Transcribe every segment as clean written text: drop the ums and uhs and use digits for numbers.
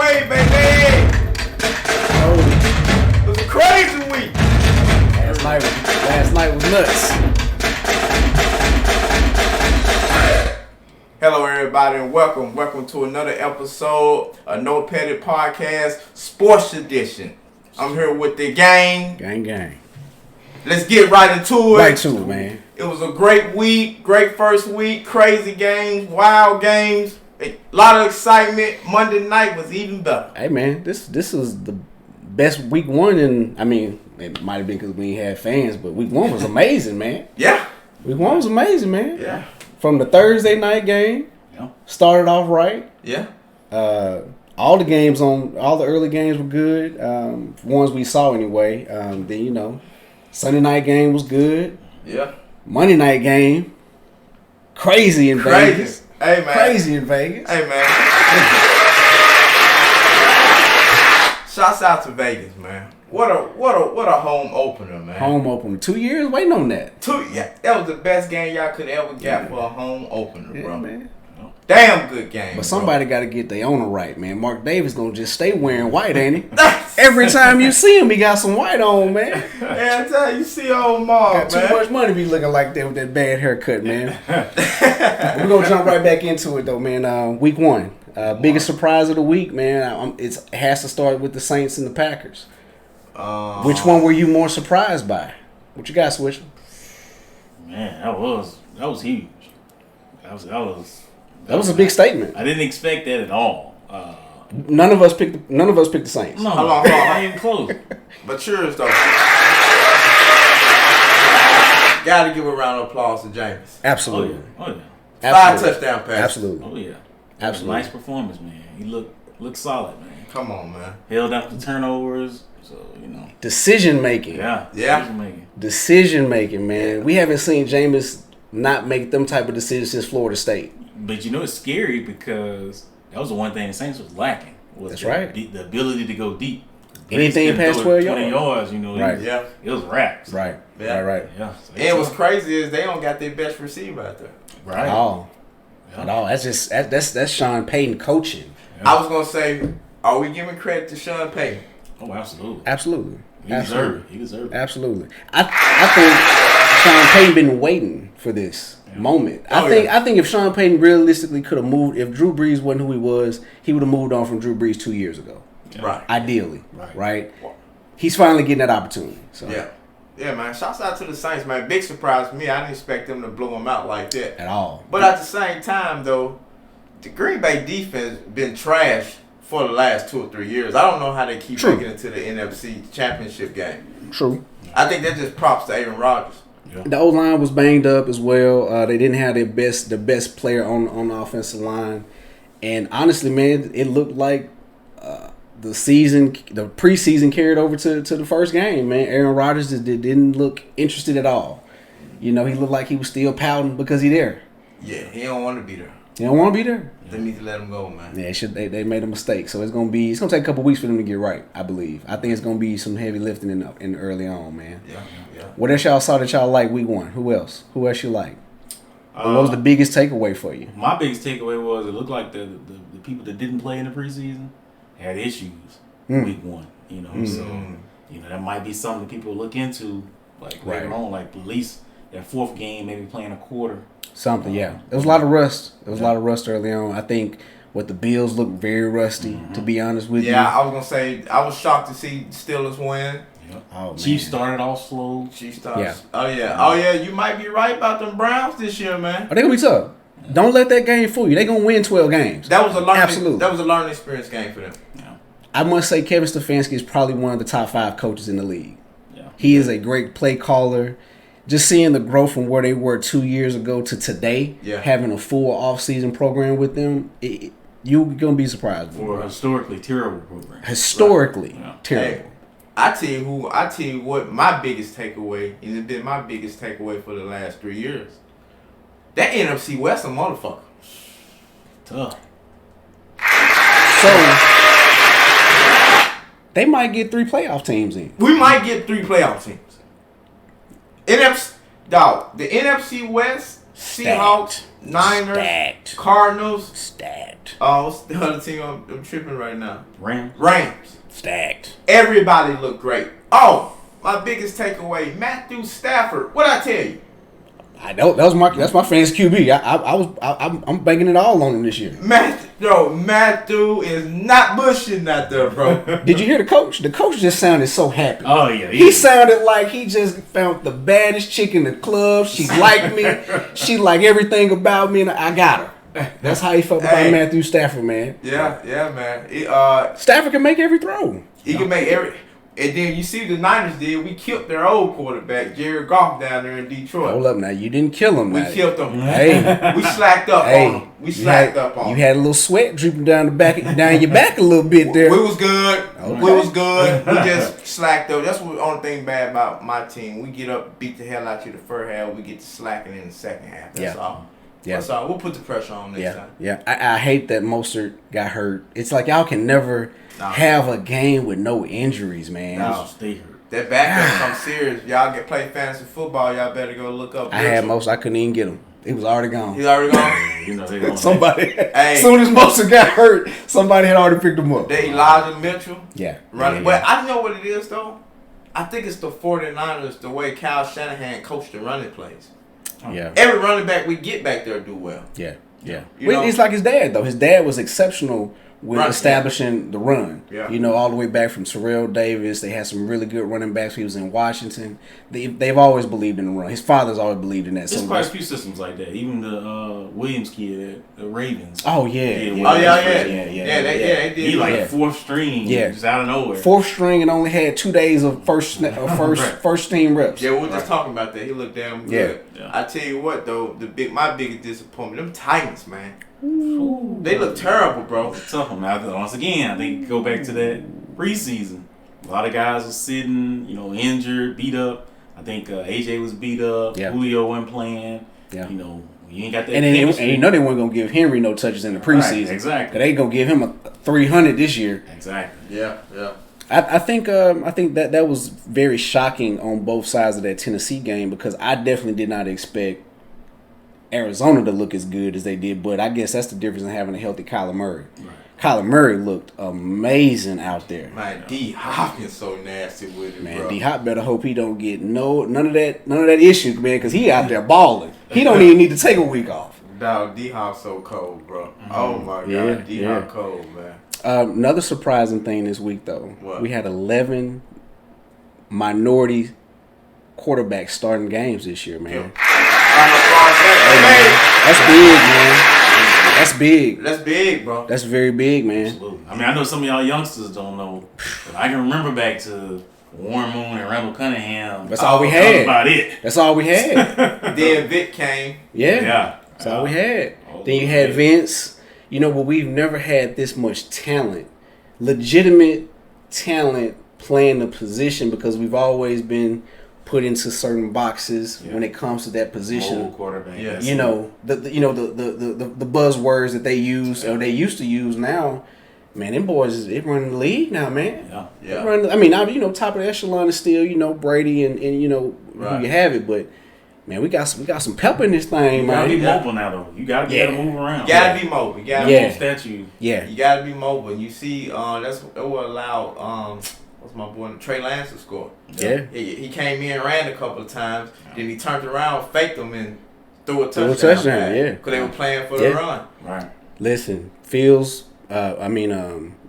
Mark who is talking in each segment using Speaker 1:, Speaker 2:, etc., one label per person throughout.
Speaker 1: way, baby. It was a crazy week.
Speaker 2: Last night was nuts.
Speaker 1: Hello, everybody, and welcome to another episode of NoPettiKicks Podcast Sports Edition. I'm here with the gang.
Speaker 2: Gang.
Speaker 1: Let's get right into it.
Speaker 2: Right to it, man. It
Speaker 1: was a great week, great first week, crazy games, wild games, a lot of excitement. Monday night was even better.
Speaker 2: Hey, man, this was the best week one, and I mean, it might have been because we ain't had fans, but week one was amazing, man.
Speaker 1: Yeah.
Speaker 2: Week one was amazing, man.
Speaker 1: Yeah.
Speaker 2: From the Thursday night game, started off right.
Speaker 1: Yeah.
Speaker 2: All the early games were good. Ones we saw anyway. Then Sunday night game was good.
Speaker 1: Yeah.
Speaker 2: Monday night game, crazy in Vegas.
Speaker 1: Hey man.
Speaker 2: Crazy in Vegas.
Speaker 1: Hey man. Shouts out to Vegas, man. What a home opener, man.
Speaker 2: Home opener. 2 years waiting on that.
Speaker 1: That was the best game y'all could ever get for a home opener, bro.
Speaker 2: Man.
Speaker 1: Damn good game.
Speaker 2: But somebody got to get their owner right, man. Mark Davis gonna just stay wearing white, ain't he? Every time you see him, he got some white on, man.
Speaker 1: Every time you see old Mark,
Speaker 2: got too much money to be looking like that with that bad haircut, man. We're gonna jump right back into it though, man. Week one, biggest surprise of the week, man. It has to start with the Saints and the Packers. Which one were you more surprised by? What you got, Swisher?
Speaker 3: Man, that was huge. That
Speaker 2: was a big statement.
Speaker 3: I didn't expect that at all.
Speaker 2: None of us picked the Saints.
Speaker 3: No, not even close.
Speaker 1: But yours though. Gotta give a round of applause to James.
Speaker 2: Absolutely.
Speaker 3: Oh yeah.
Speaker 1: 5 touchdown passes.
Speaker 2: Absolutely.
Speaker 3: Oh yeah.
Speaker 2: Absolutely.
Speaker 3: Nice performance, man. He looked solid, man.
Speaker 1: Come on, man.
Speaker 3: Held up the turnovers, so
Speaker 2: Decision making.
Speaker 3: Yeah.
Speaker 2: Decision making, man. We haven't seen Jameis not make them type of decisions since Florida State.
Speaker 3: But it's scary because that was the one thing the Saints was lacking.
Speaker 2: That's right.
Speaker 3: The ability to go deep.
Speaker 2: Anything past 12
Speaker 3: yards,
Speaker 2: right.
Speaker 3: It was wraps.
Speaker 2: Right.
Speaker 1: Yeah.
Speaker 2: Right.
Speaker 3: Yeah. So
Speaker 1: and what's crazy is they don't got their best receiver out there.
Speaker 3: Right.
Speaker 2: At all. That's Sean Payton coaching.
Speaker 3: Yeah.
Speaker 1: I was gonna say, are we giving credit to Sean Payton?
Speaker 3: Oh, absolutely.
Speaker 2: Absolutely.
Speaker 3: He deserved it.
Speaker 2: Absolutely. I think Sean Payton been waiting for this moment. I think if Sean Payton realistically could have moved, if Drew Brees wasn't who he was, he would have moved on from Drew Brees 2 years ago.
Speaker 1: Yeah. Right.
Speaker 2: Ideally. Right. He's finally getting that opportunity. So
Speaker 1: Yeah, man. Shouts out to the Saints, man. Big surprise for me. I didn't expect them to blow them out like that.
Speaker 2: At all.
Speaker 1: But at the same time, though, the Green Bay defense been trash for the last 2 or 3 years. I don't know how they keep making it to the NFC Championship game.
Speaker 2: True.
Speaker 1: I think that just props to Aaron Rodgers.
Speaker 2: Yeah. The O-line was banged up as well. They didn't have the best player on the offensive line. And honestly, man, it looked like the preseason carried over to the first game, man. Aaron Rodgers didn't look interested at all. He looked like he was still pouting because he there.
Speaker 1: Yeah, he don't want to be there.
Speaker 2: He don't want to be there.
Speaker 1: They need to let him go, man.
Speaker 2: Yeah, they made a mistake. So it's gonna take a couple weeks for them to get right, I believe. I think it's gonna be some heavy lifting in early on, man.
Speaker 1: Yeah.
Speaker 2: What else y'all saw that y'all like week one? Who else you like? What was the biggest takeaway for you?
Speaker 3: My biggest takeaway was it looked like the people that didn't play in the preseason had issues week one. So that might be something that people look into later on, like at least that fourth game, maybe playing a quarter.
Speaker 2: Something, yeah. There was a lot of rust. There was a lot of rust early on. I think the Bills looked very rusty, to be honest with you.
Speaker 1: Yeah, I was going to say, I was shocked to see Steelers win.
Speaker 3: Yep. Oh, Chiefs started off slow.
Speaker 2: Yeah.
Speaker 1: Oh, yeah. You might be right about them Browns this year, man.
Speaker 2: They're going to be tough. Don't let that game fool you. They're going to win 12 games.
Speaker 1: That was a learning experience game for them.
Speaker 3: Yeah.
Speaker 2: I must say Kevin Stefanski is probably one of the top 5 coaches in the league.
Speaker 3: Yeah. He
Speaker 2: is a great play caller. Just seeing the growth from where they were 2 years ago to today, having a full off-season program with them, you're going to be surprised.
Speaker 3: For a historically terrible program.
Speaker 2: Terrible.
Speaker 1: Hey, I tell you what, my biggest takeaway, and it's been my biggest takeaway for the last 3 years. That NFC West a motherfucker.
Speaker 3: Tough.
Speaker 1: So
Speaker 2: they might get 3 playoff teams in.
Speaker 1: We might get 3 playoff teams. The NFC West, Seahawks, Niners,
Speaker 2: Stacked.
Speaker 1: Cardinals.
Speaker 2: Stacked.
Speaker 1: What's the other team I'm tripping right now?
Speaker 3: Rams.
Speaker 2: Stacked.
Speaker 1: Everybody looked great. Oh, my biggest takeaway, Matthew Stafford. What'd I tell you?
Speaker 2: I know that's my fantasy QB. I'm banking it all on him this year.
Speaker 1: Matthew is not bushing out there, bro.
Speaker 2: Did you hear the coach? The coach just sounded so happy.
Speaker 3: Oh yeah,
Speaker 2: he sounded like he just found the baddest chick in the club. She liked me. She liked everything about me, and I got her. That's how he felt about Matthew Stafford, man.
Speaker 1: Yeah, man.
Speaker 2: Stafford can make every throw.
Speaker 1: He can make every. And then you see the Niners did. We killed their old quarterback, Jared Goff, down there in Detroit.
Speaker 2: Hold up now. You didn't kill him.
Speaker 1: We
Speaker 2: now.
Speaker 1: killed him.
Speaker 2: Hey.
Speaker 1: We slacked up on him. We slacked up on him.
Speaker 2: You had a little sweat dripping down your back a little bit there.
Speaker 1: We was good.
Speaker 2: Okay.
Speaker 1: We was good. We just slacked up. That's the only thing bad about my team. We get up, beat the hell out you the first half. We get to slacking in the second half. That's all. Yeah. That's all. We'll put the pressure on next time.
Speaker 2: Yeah. I hate that Mostert got hurt. It's like y'all can never have a game with no injuries, man.
Speaker 3: No, stay hurt.
Speaker 1: That backup comes serious. Y'all get play fantasy football. Y'all better go look up.
Speaker 2: I had Mostert. I couldn't even get him. He was already gone.
Speaker 1: He's already gone.
Speaker 3: You know, they
Speaker 2: somebody. As soon as Mostert got hurt, somebody had already picked him up.
Speaker 1: That Elijah Mitchell.
Speaker 2: Yeah.
Speaker 1: Running. But I know what it is though. I think it's the 49ers, the way Kyle Shanahan coached the running plays.
Speaker 2: Yeah.
Speaker 1: Every running back we get back there do well.
Speaker 2: Yeah.
Speaker 1: Well,
Speaker 2: he's like his dad though. His dad was exceptional with establishing the run.
Speaker 1: Yeah.
Speaker 2: You know, all the way back from Terrell Davis. They had some really good running backs. He was in Washington. They've always believed in the run. His father's always believed in that.
Speaker 3: There's quite a few systems like that. Even the Williams kid at the Ravens.
Speaker 2: Oh yeah.
Speaker 1: Yeah. They did.
Speaker 3: He like fourth string.
Speaker 2: Yeah.
Speaker 3: Just out of nowhere.
Speaker 2: Fourth string and only had 2 days of first team reps.
Speaker 1: Yeah, we were just talking about that. He looked damn good. Yeah. I tell you what though, my biggest disappointment, them Titans, man. Ooh. They look terrible, bro.
Speaker 3: It's tough one. Once again, I think go back to that preseason. A lot of guys were sitting, injured, beat up. I think AJ was beat up. Yeah. Julio wasn't playing. Yeah. You ain't got that.
Speaker 2: And they weren't gonna give Henry no touches in the preseason.
Speaker 3: Right, exactly.
Speaker 2: They gonna give him a 300 this year.
Speaker 3: Exactly.
Speaker 1: Yeah.
Speaker 2: I think that was very shocking on both sides of that Tennessee game because I definitely did not expect Arizona to look as good as they did, but I guess that's the difference in having a healthy Kyler Murray. Right. Kyler Murray looked amazing out there.
Speaker 1: Man, D Hop is so nasty with it,
Speaker 2: man,
Speaker 1: bro.
Speaker 2: D Hop better hope he don't get none of that issue, man, because he out there balling. He don't even need to take a week off.
Speaker 1: Dog, D Hop so cold, bro. Mm-hmm. Oh my God, D Hop cold, man.
Speaker 2: Another surprising thing this week, though, we had 11 minority quarterbacks starting games this year, man. That's big, man. That's big.
Speaker 1: That's big, bro.
Speaker 2: That's very big, man.
Speaker 3: Absolutely. I mean, I know some of y'all youngsters don't know, but I can remember back to Warren Moon and Randall Cunningham.
Speaker 2: That's all we had.
Speaker 3: That's about it.
Speaker 2: That's all we had.
Speaker 1: Then Vic came.
Speaker 2: Yeah. That's all we had. Then you had Vince. But we've never had this much talent, legitimate talent playing the position because we've always been put into certain boxes when it comes to that position.
Speaker 3: Old quarterback.
Speaker 1: Yes.
Speaker 2: The buzzwords that they use or they used to use now. Man, them boys they running the league now, man. Yeah. Top of the echelon is still Brady and who you have it, but man, we got some pep in this thing, man.
Speaker 3: You gotta be mobile now, though. You gotta be able to move around.
Speaker 1: You gotta be mobile. You gotta
Speaker 3: move statue.
Speaker 2: Yeah.
Speaker 1: You gotta be mobile. And you see, that will allow what's my boy Trey Lance to score.
Speaker 2: Yeah.
Speaker 1: He came in, ran a couple of times, then he turned around, faked them, and threw a touchdown.
Speaker 2: Yeah.
Speaker 1: Because they were playing for the run.
Speaker 3: Right.
Speaker 2: Listen,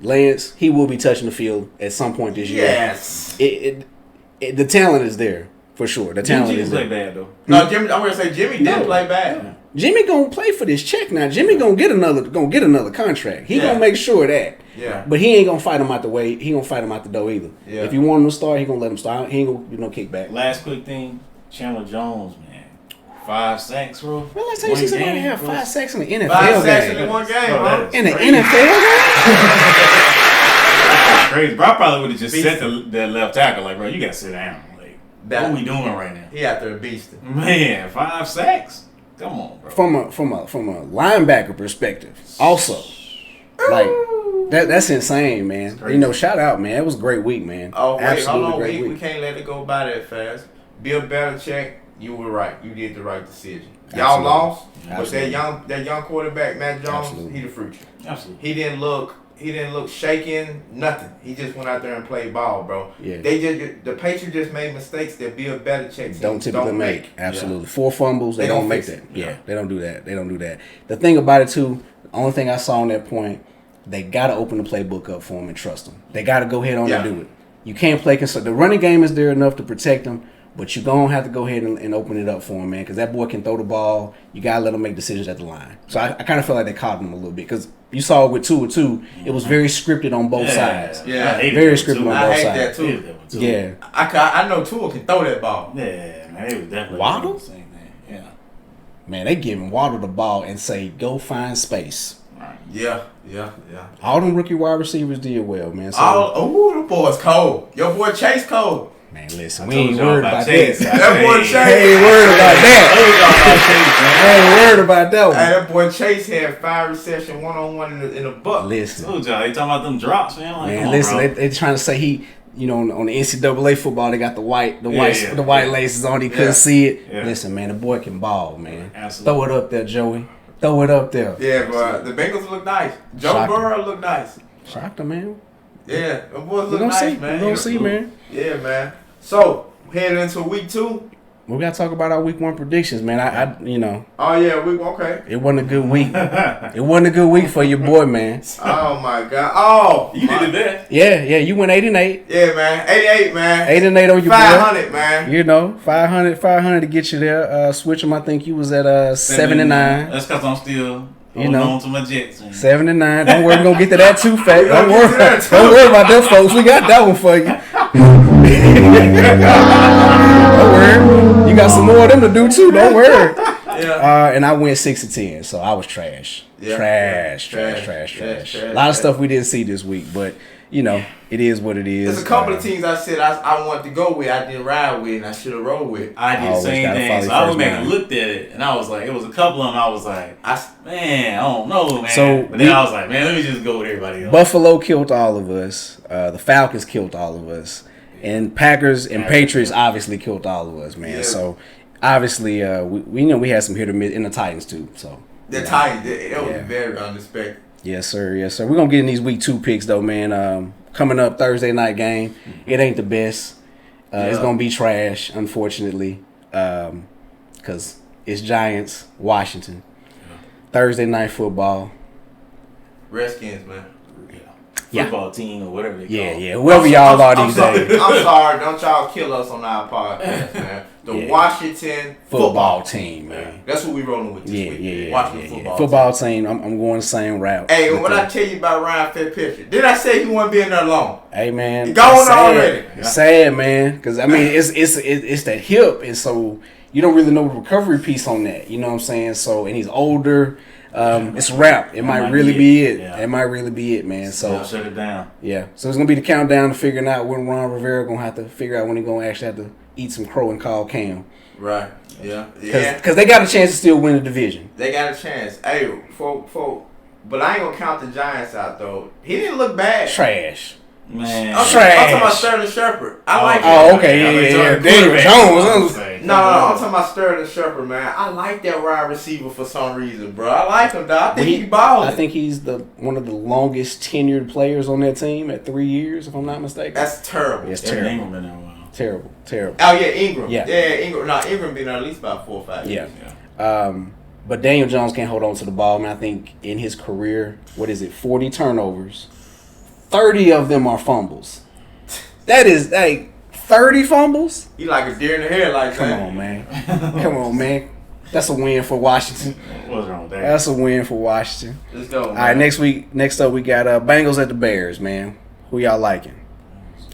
Speaker 2: Lance, he will be touching the field at some point this year.
Speaker 1: Yes.
Speaker 2: The talent is there for sure. The talent is there.
Speaker 3: Jimmy play bad though.
Speaker 1: No, Jimmy. I'm gonna say Jimmy didn't play bad.
Speaker 2: Yeah. Jimmy gonna play for this check now. Jimmy gonna get another contract. He gonna make sure of that.
Speaker 1: Yeah.
Speaker 2: But he ain't gonna fight him out the way. He gonna fight him out the door either.
Speaker 1: Yeah.
Speaker 2: If you want him to start, he gonna let him start. He ain't gonna kick back.
Speaker 3: Last quick thing, Chandler Jones, man, 5 sacks, bro.
Speaker 2: Well, let's say somebody have 5 sacks in the NFL
Speaker 1: 5 sacks
Speaker 2: game.
Speaker 1: in one game, huh?
Speaker 2: In the NFL
Speaker 3: That's crazy. Bro, I probably would have just set the left tackle like, bro, you gotta sit down. What are we doing right now?
Speaker 1: He out there beasting.
Speaker 3: Man, 5 sacks. Come on, bro.
Speaker 2: From a linebacker perspective, also, like that's insane, man. Shout out, man. It was a great week, man.
Speaker 1: Oh wait,
Speaker 2: absolutely
Speaker 1: hold on. We can't let it go by that fast. Bill Belichick, you were right. You did the right decision. Y'all lost, but that young quarterback, Matt Jones,
Speaker 2: Absolutely.
Speaker 1: he the future.
Speaker 3: Absolutely.
Speaker 1: He didn't look shaking, nothing. He just went out there and played ball, bro.
Speaker 2: Yeah.
Speaker 1: The Patriots just made mistakes that Bill Belichick
Speaker 2: don't typically make. Absolutely.
Speaker 1: Yeah.
Speaker 2: 4 fumbles, they don't make that.
Speaker 1: Yeah.
Speaker 2: Yeah, they don't do that. The thing about it too, the only thing I saw on that point, they gotta open the playbook up for him and trust him. They gotta go ahead on and do it. You can't play the running game is there enough to protect him, but you're going to have to go ahead and open it up for him, man, because that boy can throw the ball. You got to let him make decisions at the line. So I kind of feel like they caught him a little bit because you saw it with 2-2. It was very scripted on both sides.
Speaker 1: Yeah.
Speaker 2: Very scripted on both sides.
Speaker 1: I hate that too.
Speaker 2: Yeah.
Speaker 1: I know Tua can throw that ball.
Speaker 3: Yeah, man. It was definitely
Speaker 2: Waddle?
Speaker 3: the same thing. Yeah.
Speaker 2: Man, they giving Waddle the ball and say, go find space.
Speaker 3: Right.
Speaker 1: Yeah.
Speaker 2: All them rookie wide receivers did well, man.
Speaker 1: So, the boy's cold. Your boy Chase cold.
Speaker 2: Man, listen, we ain't worried about that.
Speaker 1: That boy Chase.
Speaker 2: I ain't worried about that one.
Speaker 1: Hey, that boy Chase had 5 reception 1-on-1 in a buck.
Speaker 2: Listen.
Speaker 3: Told y'all, they talking about them drops, man. Like,
Speaker 2: Man, listen, they trying to say he, on the NCAA football, they got the white laces on. He couldn't see it.
Speaker 3: Yeah.
Speaker 2: Listen, man, the boy can ball, man.
Speaker 3: Absolutely.
Speaker 2: Throw it up there, Joey. Throw it up there.
Speaker 1: Yeah, but the Bengals look nice. Joe Burrow look nice.
Speaker 2: Shocked him, man.
Speaker 1: Yeah, the boys look nice, man.
Speaker 2: We're going to see, man.
Speaker 1: Yeah, man. So, heading into week 2.
Speaker 2: We got to talk about our week 1 predictions, man.
Speaker 1: Oh, yeah, okay.
Speaker 2: It wasn't a good week. It wasn't a good week for your boy, man.
Speaker 1: Oh, my God. Oh.
Speaker 3: You did the best.
Speaker 2: Yeah, you went 8-8.
Speaker 1: Yeah, man. 88, man.
Speaker 2: 8-8 on your
Speaker 1: 500, man.
Speaker 2: 500 to get you there. Switch them, I think you was at 7-9.
Speaker 3: That's because I'm still holding on to my Jets, man.
Speaker 2: 7-9. Don't worry, we're going to get to that too, fat. Don't worry about them folks. We got that one for you. Don't worry. You got some more of them to do too. Don't worry.
Speaker 1: Yeah.
Speaker 2: And I went 6-10, so I was trash.
Speaker 1: Yeah.
Speaker 2: Trash. A lot of stuff we didn't see this week, but it is what it is.
Speaker 1: There's a couple of teams I said I wanted to go with, I didn't ride with, and I should have rolled with.
Speaker 3: I did the same thing. So I was looked at it, and I was like, it was a couple of them. I was like, man, I don't know, man. But then I was like, man, let me just go with everybody else.
Speaker 2: Buffalo killed all of us. The Falcons killed all of us. And Packers and Patriots obviously killed all of us, man. Yeah. So obviously, we know we had some hit or miss in the Titans too. So
Speaker 1: the Titans, that was very unexpected.
Speaker 2: Yes, sir. We're gonna get in these week 2 picks though, man. Coming up Thursday night game, it ain't the best. It's gonna be trash, unfortunately, because it's Giants, Washington. Thursday night football.
Speaker 1: Redskins, man.
Speaker 3: Football team or whatever they call it.
Speaker 2: Yeah. Whoever y'all are these days.
Speaker 1: I'm sorry. Don't y'all kill us on our podcast, man. The Washington football team, man. That's what we rolling with this week. Washington football team.
Speaker 2: I'm going the same route.
Speaker 1: Hey, what I tell you about Ryan Fitzpatrick? Did I say he wouldn't be in there long?
Speaker 2: Hey, man.
Speaker 1: Going already.
Speaker 2: It's sad, man. Because, I mean, it's that hip. And so you don't really know the recovery piece on that. You know what I'm saying? So, and he's older. It's a wrap. It might really be it. Yeah. It might really be it, man. So
Speaker 3: shut it down.
Speaker 2: Yeah. So it's gonna be the countdown to figuring out when Ron Rivera gonna have to figure out when he gonna actually have to eat some crow and call Cam.
Speaker 1: Right. Yeah.
Speaker 2: Because they got a chance to still win the division.
Speaker 1: They got a chance. Hey, but I ain't gonna count the Giants out though. He didn't look bad.
Speaker 2: Trash.
Speaker 3: Man,
Speaker 1: I'm talking about Sterling Shepard. I like him.
Speaker 2: Oh, okay, yeah. Daniel Jones.
Speaker 1: No, I'm talking about Sterling Shepard, man. I like that wide receiver for some reason, bro. I like him, dog. I think he's balling.
Speaker 2: I think he's one of the longest tenured players on that team at 3 years, if I'm not mistaken.
Speaker 1: That's terrible.
Speaker 2: It's terrible.
Speaker 3: Ingram been there a while.
Speaker 2: Terrible.
Speaker 1: Oh yeah, Ingram.
Speaker 2: Yeah,
Speaker 1: Ingram. No, Ingram been there at least about 4 or 5 years.
Speaker 2: Yeah. But Daniel Jones can't hold on to the ball, man. I think in his career, 40 turnovers, 30 of them are fumbles. That is 30 fumbles?
Speaker 1: He like a deer in the headlights.
Speaker 2: Come on, man. That's a win for Washington.
Speaker 3: What's wrong with that?
Speaker 2: That's a win for Washington.
Speaker 1: Let's go, man.
Speaker 2: All right, next up we got Bengals at the Bears, man. Who y'all liking?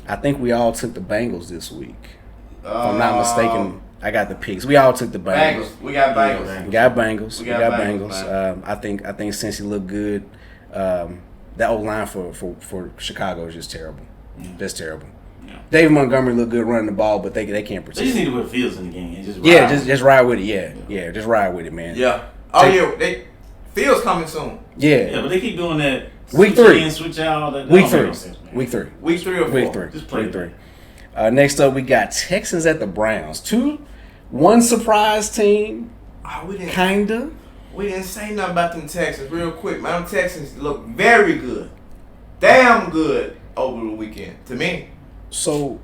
Speaker 2: I think we all took the Bengals this week. If I'm not mistaken, I got the picks. We all took the Bengals.
Speaker 1: We got Bengals.
Speaker 2: We got Bengals. I think Cincy looked good. That old line for Chicago is just terrible. That's terrible. Yeah. David Montgomery looked good running the ball, but they can't protect.
Speaker 3: They just need to put Fields in the game and just
Speaker 2: ride with it. Yeah, just ride with it, man.
Speaker 1: Yeah. Fields coming soon.
Speaker 2: Yeah,
Speaker 3: but they keep doing that.
Speaker 2: Week 3,
Speaker 3: switch out.
Speaker 2: Week 3, Week 3
Speaker 1: or 4.
Speaker 2: Week 3.
Speaker 3: Just play
Speaker 2: Week 3. Next up, we got Texans at the Browns. One surprise team,
Speaker 1: We didn't.
Speaker 2: Kinda.
Speaker 1: We didn't say nothing about them Texans real quick. Man, them Texans look very good. Damn good over the weekend. To me.
Speaker 2: So.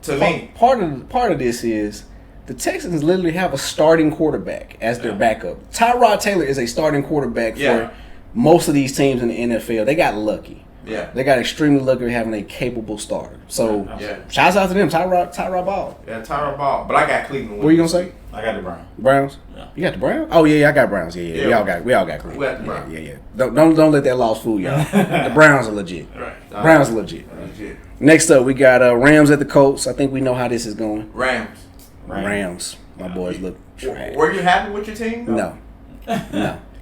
Speaker 1: To me.
Speaker 2: Part of this is the Texans literally have a starting quarterback as their backup. Tyrod Taylor is a starting quarterback for most of these teams in the NFL. They got lucky.
Speaker 1: Yeah.
Speaker 2: They got extremely lucky having a capable starter. So, shouts out to them. Tyrod Ball.
Speaker 1: Yeah, Tyrod Ball. But I got Cleveland.
Speaker 2: What are you going to say?
Speaker 3: I got the Browns.
Speaker 2: Browns? Yeah. You got the Browns? Oh, yeah, I got Browns. Yeah. We all got Cleveland.
Speaker 1: We got the Browns.
Speaker 2: Yeah. Don't let that loss fool y'all. The Browns are legit.
Speaker 1: Right.
Speaker 2: Browns are legit. Next up, we got Rams at the Colts. I think we know how this is going.
Speaker 1: Rams.
Speaker 2: My boys look trash.
Speaker 1: Were you happy with your team?
Speaker 2: No.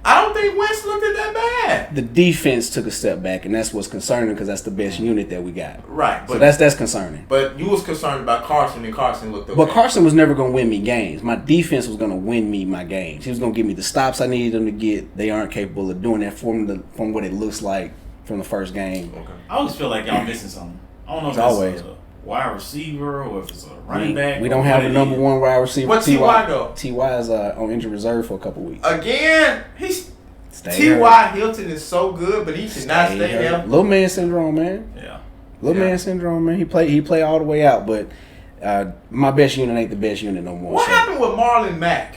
Speaker 1: I don't think Wentz looked at that bad.
Speaker 2: The defense took a step back, and that's what's concerning because that's the best unit that we got.
Speaker 1: Right.
Speaker 2: So that's concerning.
Speaker 1: But you was concerned about Carson, and Carson looked okay.
Speaker 2: But Carson was never going to win me games. My defense was going to win me my games. He was going to give me the stops I needed them to get. They aren't capable of doing that from what it looks like from the first game.
Speaker 3: Okay. I always feel like y'all missing something. I don't know if it's a wide receiver or if it's a running back.
Speaker 2: We don't have a number one wide receiver.
Speaker 1: What's T.Y. though?
Speaker 2: T.Y. is on injured reserve for a couple weeks.
Speaker 1: Again? T.Y. Hilton is so good, but he should not stay healthy.
Speaker 2: Little man syndrome, man.
Speaker 3: Yeah.
Speaker 2: Man syndrome, man. He play all the way out, but my best unit ain't the best unit no more.
Speaker 1: What happened with Marlon Mack?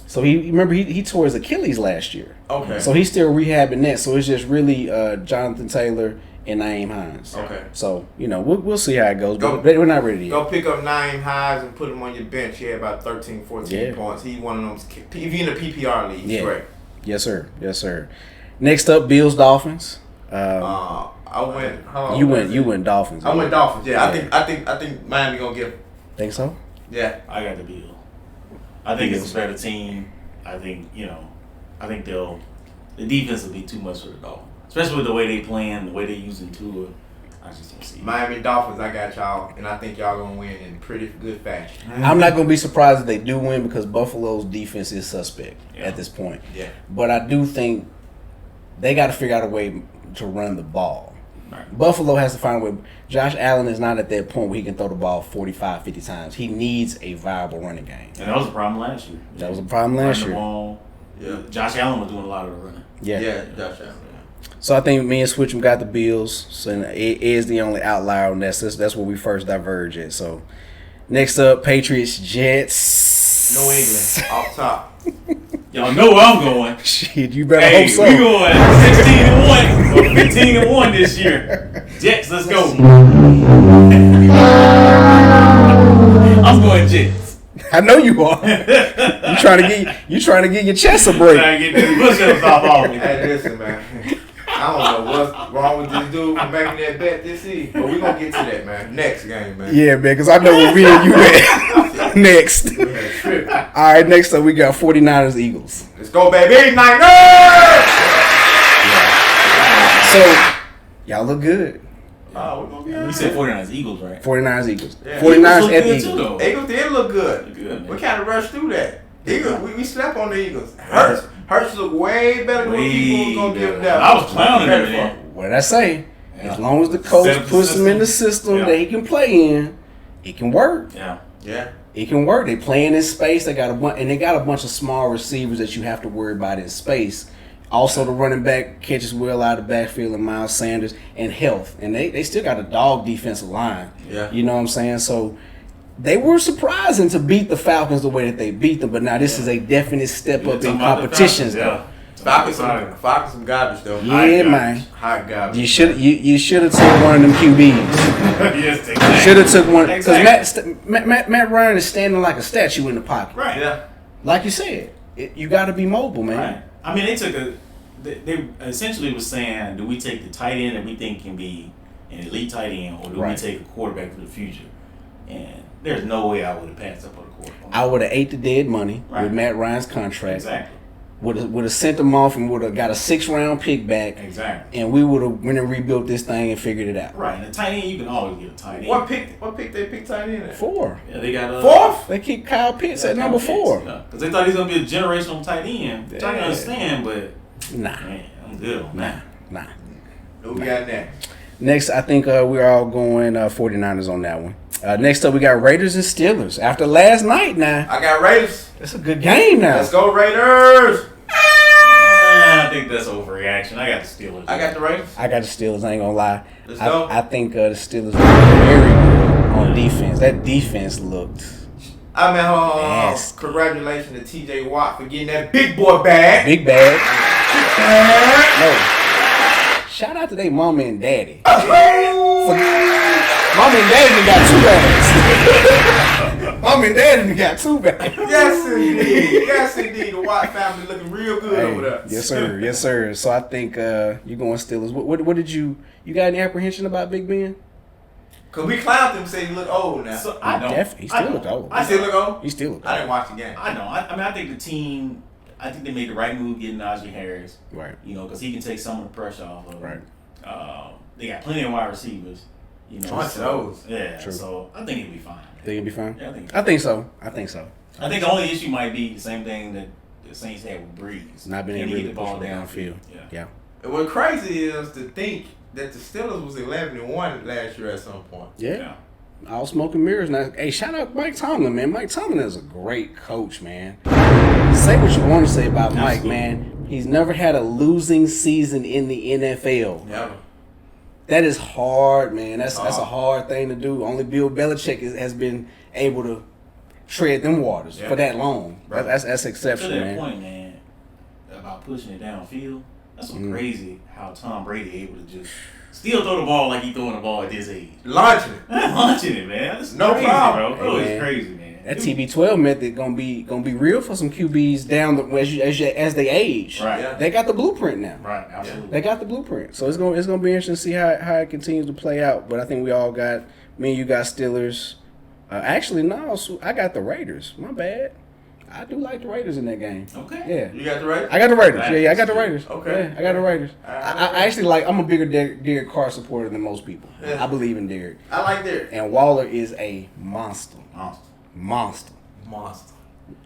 Speaker 2: So he tore his Achilles last year.
Speaker 1: Okay.
Speaker 2: So he's still rehabbing that. So it's just really Jonathan Taylor and Naeem Hines.
Speaker 1: Okay.
Speaker 2: So, we'll see how it goes. But we're not ready yet.
Speaker 1: Go pick up Naeem Hines and put him on your bench. He had about 13, 14 points. He one of them. If you're in the PPR league, he's great.
Speaker 2: Yes, sir. Next up, Bills Dolphins.
Speaker 1: I went.
Speaker 2: You went Dolphins.
Speaker 1: I went Dolphins. Yeah, I think Miami gonna get.
Speaker 2: Think so?
Speaker 1: Yeah,
Speaker 3: I got the Bills. I think it's a better team. I think the defense will be too much for the Dolphins, especially with the way they playing, the way they using Tua. I just don't see it.
Speaker 1: Miami Dolphins. I got y'all, and I think y'all gonna win in pretty good fashion.
Speaker 2: I'm not gonna be surprised if they do win because Buffalo's defense is suspect at this point.
Speaker 1: Yeah,
Speaker 2: but I do think they got to figure out a way to run the ball.
Speaker 3: Right.
Speaker 2: Buffalo has to find a way. Josh Allen is not at that point where he can throw the ball 45, 50 times. He needs a viable running game.
Speaker 3: And that was a problem last year.
Speaker 2: That was a problem last year.
Speaker 3: Ball. Yeah. Josh Allen was doing a lot of the running.
Speaker 2: Yeah,
Speaker 1: Josh Allen.
Speaker 2: So I think me and Switch'em got the Bills. So it is the only outlier on that. That's where we first diverge at. So next up, Patriots, Jets.
Speaker 1: New England, off top.
Speaker 3: Y'all know where I'm going.
Speaker 2: Shit, you better hope so.
Speaker 3: We going 16-1 or 15-1 this year. Jets, let's go. I'm going Jets.
Speaker 2: I know you are. You trying to get your chest a break.
Speaker 3: Trying to get the push-ups off me.
Speaker 1: Hey, listen, man. I don't know what's wrong with this dude for making that bet this season, but we're going to get to that, man. Next game, man.
Speaker 2: Yeah, man, because I know where we and you at. Next. All right, next up we got 49ers Eagles.
Speaker 1: Let's go, baby. Niners!
Speaker 2: So, y'all look good.
Speaker 3: You said 49ers Eagles, right?
Speaker 2: 49ers Eagles.
Speaker 1: Yeah.
Speaker 2: 49ers at Eagles.
Speaker 1: Eagles did look good. We kind of rushed through that. Eagles, we slept on the Eagles. Hurts look way better than what people was going to give them.
Speaker 3: I was clowning him, man.
Speaker 2: What did I say? Yeah. As long as the coach puts him in the system that he can play in, it can work.
Speaker 1: Yeah.
Speaker 2: It can work. They play in this space. They got a bunch of small receivers that you have to worry about in space. Also, the running back catches well out of the backfield and Miles Sanders and health. And they still got a dog defensive line.
Speaker 1: Yeah.
Speaker 2: You know what I'm saying? So they were surprising to beat the Falcons the way that they beat them. But now this is a definite step up in competitions, though.
Speaker 1: Falcons some garbage, though.
Speaker 2: Yeah, man.
Speaker 1: Hot garbage.
Speaker 2: You should have took one of them QBs.
Speaker 3: Yes, exactly.
Speaker 2: Should have took one. Because Matt Ryan is standing like a statue in the pocket.
Speaker 3: Right.
Speaker 1: Yeah.
Speaker 2: Like you said, you got to be mobile, man.
Speaker 3: Right. I mean, they essentially was saying, do we take the tight end that we think can be an elite tight end, or do we take a quarterback for the future? And there's no way I would have passed up on a quarterback.
Speaker 2: I would have ate the dead money with Matt Ryan's contract.
Speaker 3: Exactly.
Speaker 2: Would have sent them off and would have got a 6th-round pick back.
Speaker 3: Exactly.
Speaker 2: And we would have went and rebuilt this thing and figured it out.
Speaker 3: Right. And a tight end, you can always get a tight end.
Speaker 1: What pick they picked tight end at?
Speaker 2: 4.
Speaker 3: Yeah, they got
Speaker 1: 4th?
Speaker 2: They keep Kyle Pitts at number 4.
Speaker 3: Because they thought he was going to be a generational tight end. Which I can understand, but
Speaker 2: nah.
Speaker 3: Man, I'm good on that.
Speaker 2: Nah.
Speaker 1: Who we got next?
Speaker 2: Next, I think we're all going 49ers on that one. Next up, we got Raiders and Steelers. After last night, now
Speaker 1: I got Raiders.
Speaker 2: it's a good game now.
Speaker 1: Let's go Raiders.
Speaker 3: I think that's overreaction. I got the Steelers.
Speaker 1: I got the Raiders.
Speaker 2: I got the Steelers. I ain't gonna lie.
Speaker 1: Let's go.
Speaker 2: I think the Steelers were very good on defense. That defense looked
Speaker 1: I mean,
Speaker 2: nasty.
Speaker 1: congratulations to T.J. Watt for getting that big boy bag.
Speaker 2: Big bag. No. Shout out to their mama and daddy. Mama and daddy done got 2 bags. Mama and daddy done got 2 bags.
Speaker 1: Yes, indeed. Yes, indeed. The Watt family looking real good over there.
Speaker 2: Yes, sir. Yes, sir. So I think you're going Steelers. What did you got any apprehension about Big Ben?
Speaker 1: Because we clowned him saying he look old now.
Speaker 3: So, I know.
Speaker 2: He still looked old.
Speaker 1: I still look old?
Speaker 2: He still looked old.
Speaker 1: I didn't watch the game.
Speaker 3: I know. I mean, I think the team. I think they made the right move getting Najee Harris.
Speaker 2: Right.
Speaker 3: You know, because he can take some of the pressure off of him.
Speaker 2: Right.
Speaker 3: They got plenty of wide receivers. You know,
Speaker 1: Bunch of those.
Speaker 3: Yeah.
Speaker 2: True.
Speaker 3: So I think he'll be fine.
Speaker 2: Think it'll be fine?
Speaker 3: Yeah,
Speaker 2: I think so. I think
Speaker 3: the only issue might be the same thing that the Saints had with Breeze.
Speaker 2: Not being
Speaker 3: Can
Speaker 2: able
Speaker 3: he
Speaker 2: to
Speaker 3: get the ball
Speaker 2: downfield. Yeah.
Speaker 1: And what crazy is to think that the Steelers was 11-1 last year at some point.
Speaker 2: Yeah. All smoke and mirrors. Now, hey, shout out Mike Tomlin, man. Mike Tomlin is a great coach, man. Say what you want to say about Mike, man. He's never had a losing season in the NFL.
Speaker 1: Yeah.
Speaker 2: That is hard, man. That's a hard thing to do. Only Bill Belichick has been able to tread them waters for that long.
Speaker 1: Right.
Speaker 2: That's exceptional,
Speaker 3: To that
Speaker 2: man.
Speaker 3: point, man, about pushing it downfield, that's so crazy how Tom Brady able to just still throw the ball like he throwing the ball at this age.
Speaker 1: Launching it.
Speaker 3: Launching it, man. That's
Speaker 1: No
Speaker 3: crazy,
Speaker 1: problem.
Speaker 3: bro.
Speaker 2: Hey,
Speaker 3: It's crazy, man.
Speaker 2: That TB12 method gonna be real for some QBs down as they age.
Speaker 3: Right.
Speaker 1: Yeah.
Speaker 2: They got the blueprint now.
Speaker 3: Right, absolutely.
Speaker 2: They got the blueprint, so it's gonna be interesting to see how it continues to play out. But I think we all got me and you got Steelers. Actually, no, so I got the Raiders. My bad. I do like the Raiders in that game.
Speaker 3: Okay.
Speaker 2: Yeah.
Speaker 1: You got the Raiders?
Speaker 2: I got the Raiders. Yeah, I got the Raiders.
Speaker 1: Okay.
Speaker 2: Yeah, I got the Raiders. I actually I'm a bigger Derek Carr supporter than most people.
Speaker 1: Yeah.
Speaker 2: I believe in Derek.
Speaker 1: I like Derek.
Speaker 2: And Waller is a monster.
Speaker 3: Monster.
Speaker 1: Monster.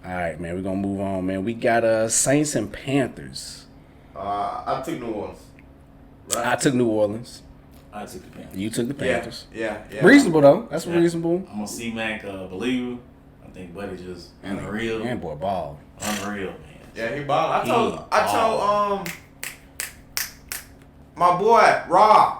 Speaker 2: All right, man. We're gonna move on, man. We got Saints and Panthers.
Speaker 1: I took New Orleans. Right?
Speaker 2: I took New Orleans.
Speaker 3: I took the Panthers.
Speaker 2: You took the Panthers.
Speaker 1: Yeah.
Speaker 2: Reasonable though. That's reasonable.
Speaker 3: I'm a C-Mac believer. I think Buddy just unreal.
Speaker 2: And boy, ball.
Speaker 3: Unreal, man.
Speaker 1: Yeah, he balled. I told my boy Rob,